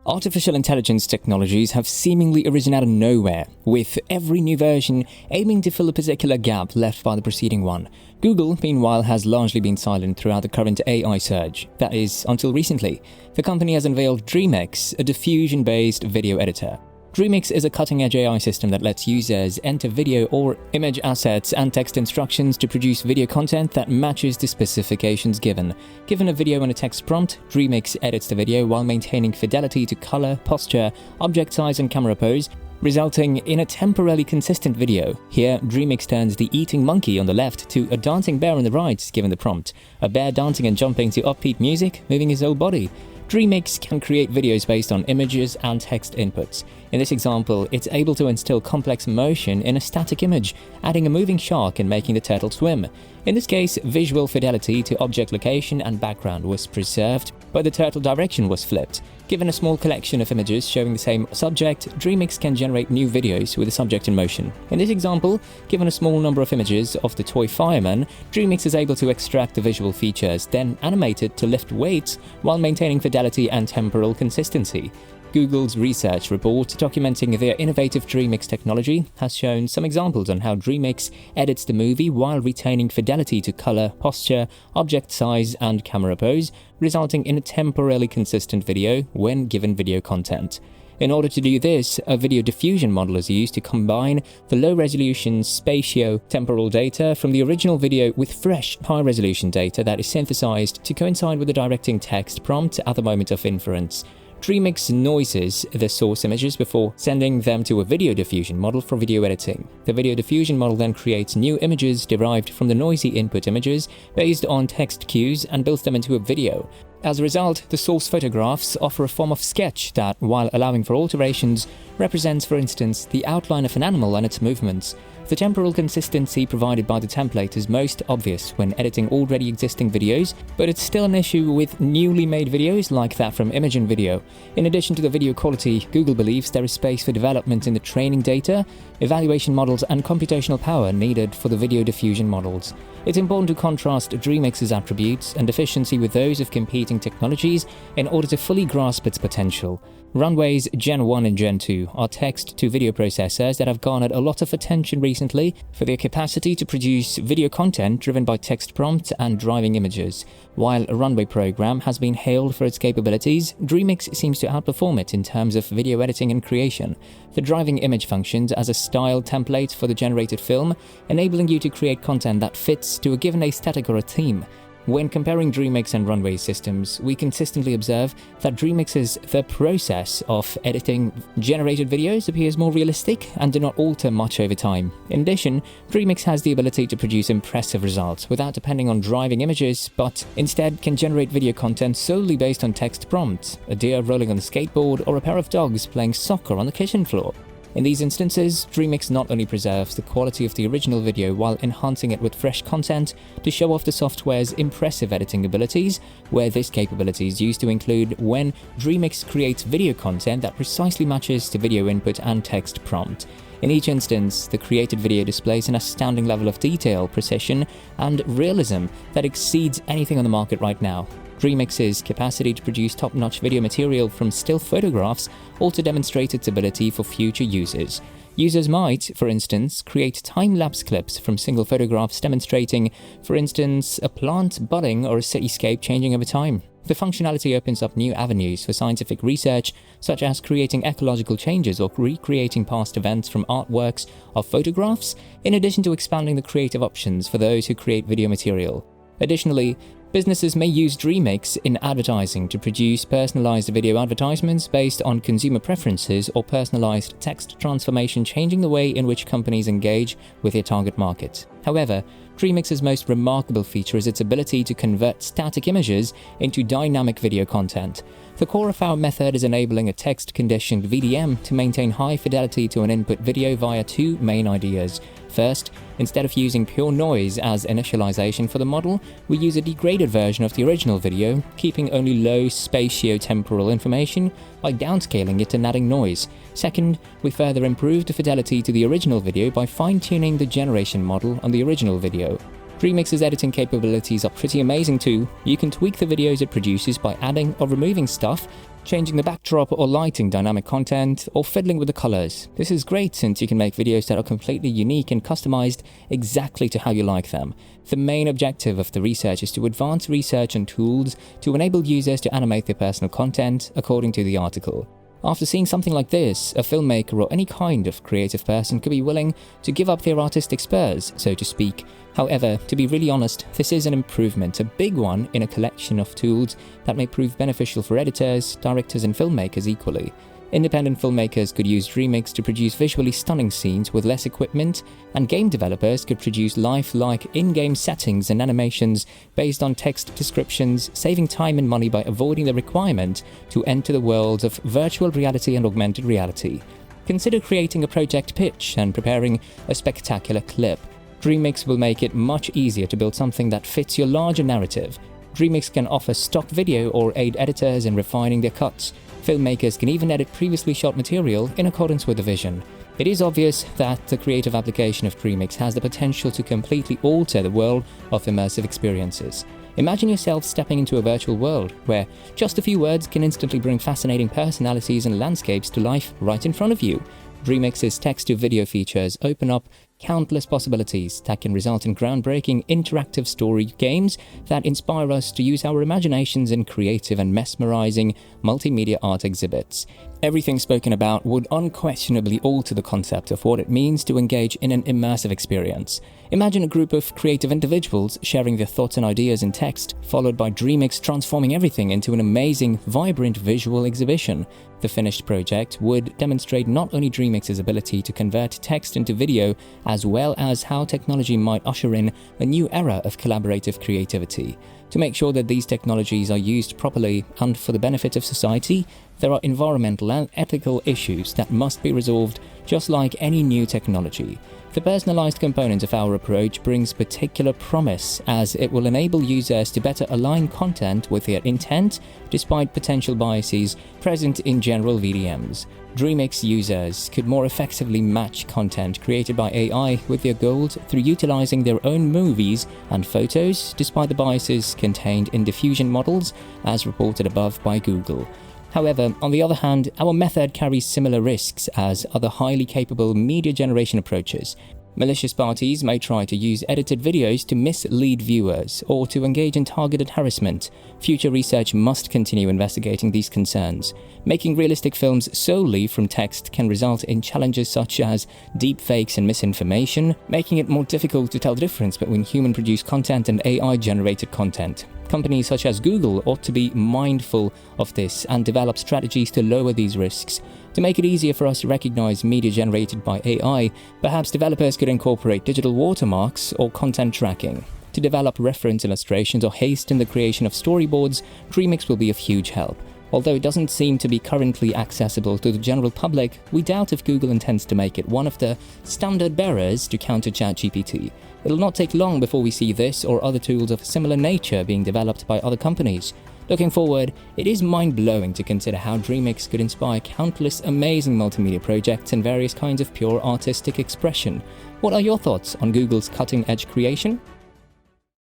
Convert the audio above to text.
Artificial intelligence technologies have seemingly arisen out of nowhere, with every new version aiming to fill a particular gap left by the preceding one. Google, meanwhile, has largely been silent throughout the current AI surge. That is, until recently. The company has unveiled Dreamix, a diffusion-based video editor. Dreamix is a cutting-edge AI system that lets users enter video or image assets and text instructions to produce video content that matches the specifications given. Given a video and a text prompt, Dreamix edits the video while maintaining fidelity to color, posture, object size and camera pose, resulting in a temporally consistent video. Here, Dreamix turns the eating monkey on the left to a dancing bear on the right, given the prompt. A bear dancing and jumping to upbeat music, moving his whole body. Dreamix can create videos based on images and text inputs. In this example, it's able to instill complex motion in a static image, adding a moving shark and making the turtle swim. In this case, visual fidelity to object location and background was preserved, but the turtle direction was flipped. Given a small collection of images showing the same subject, Dreamix can generate new videos with the subject in motion. In this example, given a small number of images of the toy fireman, Dreamix is able to extract the visual features, then animate it to lift weights while maintaining fidelity and temporal consistency. Google's research report documenting their innovative Dreamix technology has shown some examples on how Dreamix edits the movie while retaining fidelity to color, posture, object size, and camera pose, resulting in a temporally consistent video when given video content. In order to do this, a video diffusion model is used to combine the low-resolution spatio-temporal data from the original video with fresh, high-resolution data that is synthesized to coincide with the directing text prompt at the moment of inference. Dreamix noises the source images before sending them to a video diffusion model for video editing. The video diffusion model then creates new images derived from the noisy input images based on text cues and builds them into a video. As a result, the source photographs offer a form of sketch that, while allowing for alterations, represents, for instance, the outline of an animal and its movements. The temporal consistency provided by the template is most obvious when editing already existing videos, but it's still an issue with newly made videos like that from Imagen Video. In addition to the video quality, Google believes there is space for development in the training data, evaluation models, and computational power needed for the video diffusion models. It's important to contrast Dreamix's attributes and efficiency with those of competing technologies in order to fully grasp its potential. Runway's Gen 1 and Gen 2 are text-to-video processors that have garnered a lot of attention recently for their capacity to produce video content driven by text prompts and driving images. While a Runway program has been hailed for its capabilities, Dreamix seems to outperform it in terms of video editing and creation. The driving image functions as a style template for the generated film, enabling you to create content that fits to a given aesthetic or a theme. When comparing Dreamix and Runway systems, we consistently observe that Dreamix's the process of editing generated videos appears more realistic and do not alter much over time. In addition, Dreamix has the ability to produce impressive results without depending on driving images, but instead can generate video content solely based on text prompts, a deer rolling on a skateboard or a pair of dogs playing soccer on the kitchen floor. In these instances, Dreamix not only preserves the quality of the original video while enhancing it with fresh content to show off the software's impressive editing abilities, where this capability is used to include when Dreamix creates video content that precisely matches the video input and text prompt. In each instance, the created video displays an astounding level of detail, precision, and realism that exceeds anything on the market right now. Dreamix's capacity to produce top-notch video material from still photographs also demonstrates its ability for future users. Users might, for instance, create time-lapse clips from single photographs demonstrating, for instance, a plant budding or a cityscape changing over time. The functionality opens up new avenues for scientific research, such as creating ecological changes or recreating past events from artworks or photographs, in addition to expanding the creative options for those who create video material. Additionally, businesses may use Dreamix in advertising to produce personalized video advertisements based on consumer preferences or personalized text transformation, changing the way in which companies engage with their target market. However, Dreamix's most remarkable feature is its ability to convert static images into dynamic video content. The core of our method is enabling a text-conditioned VDM to maintain high fidelity to an input video via two main ideas. First, instead of using pure noise as initialization for the model, we use a degraded version of the original video, keeping only low spatio-temporal information by downscaling it and adding noise. Second, we further improve the fidelity to the original video by fine-tuning the generation model on the original video. Dreamix's editing capabilities are pretty amazing too. You can tweak the videos it produces by adding or removing stuff, changing the backdrop or lighting dynamic content, or fiddling with the colors. This is great since you can make videos that are completely unique and customized exactly to how you like them. The main objective of the research is to advance research and tools to enable users to animate their personal content, according to the article. After seeing something like this, a filmmaker or any kind of creative person could be willing to give up their artistic spurs, so to speak. However, to be really honest, this is an improvement, a big one in a collection of tools that may prove beneficial for editors, directors and filmmakers equally. Independent filmmakers could use Dreamix to produce visually stunning scenes with less equipment, and game developers could produce lifelike in-game settings and animations based on text descriptions, saving time and money by avoiding the requirement to enter the worlds of virtual reality and augmented reality. Consider creating a project pitch and preparing a spectacular clip. Dreamix will make it much easier to build something that fits your larger narrative. Dreamix can offer stock video or aid editors in refining their cuts. Filmmakers can even edit previously shot material in accordance with the vision. It is obvious that the creative application of Dreamix has the potential to completely alter the world of immersive experiences. Imagine yourself stepping into a virtual world where just a few words can instantly bring fascinating personalities and landscapes to life right in front of you. Dreamix's text-to-video features open up countless possibilities that can result in groundbreaking interactive story games that inspire us to use our imaginations in creative and mesmerizing multimedia art exhibits. Everything spoken about would unquestionably alter the concept of what it means to engage in an immersive experience. Imagine a group of creative individuals sharing their thoughts and ideas in text, followed by Dreamix transforming everything into an amazing, vibrant visual exhibition. The finished project would demonstrate not only Dreamix's ability to convert text into video, as well as how technology might usher in a new era of collaborative creativity. To make sure that these technologies are used properly and for the benefit of society, there are environmental and ethical issues that must be resolved, just like any new technology. The personalized component of our approach brings particular promise, as it will enable users to better align content with their intent, despite potential biases present in general VDMs. Dreamix users could more effectively match content created by AI with their goals through utilizing their own movies and photos, despite the biases contained in diffusion models, as reported above by Google. However, on the other hand, our method carries similar risks as other highly capable media generation approaches. Malicious parties may try to use edited videos to mislead viewers or to engage in targeted harassment. Future research must continue investigating these concerns. Making realistic films solely from text can result in challenges such as deepfakes and misinformation, making it more difficult to tell the difference between human-produced content and AI-generated content. Companies such as Google ought to be mindful of this and develop strategies to lower these risks. To make it easier for us to recognize media generated by AI, perhaps developers could incorporate digital watermarks or content tracking. To develop reference illustrations or hasten the creation of storyboards, Dreamix will be of huge help. Although it doesn't seem to be currently accessible to the general public, we doubt if Google intends to make it one of the standard bearers to counter ChatGPT. It'll not take long before we see this or other tools of similar nature being developed by other companies. Looking forward, it is mind-blowing to consider how Dreamix could inspire countless amazing multimedia projects and various kinds of pure artistic expression. What are your thoughts on Google's cutting-edge creation?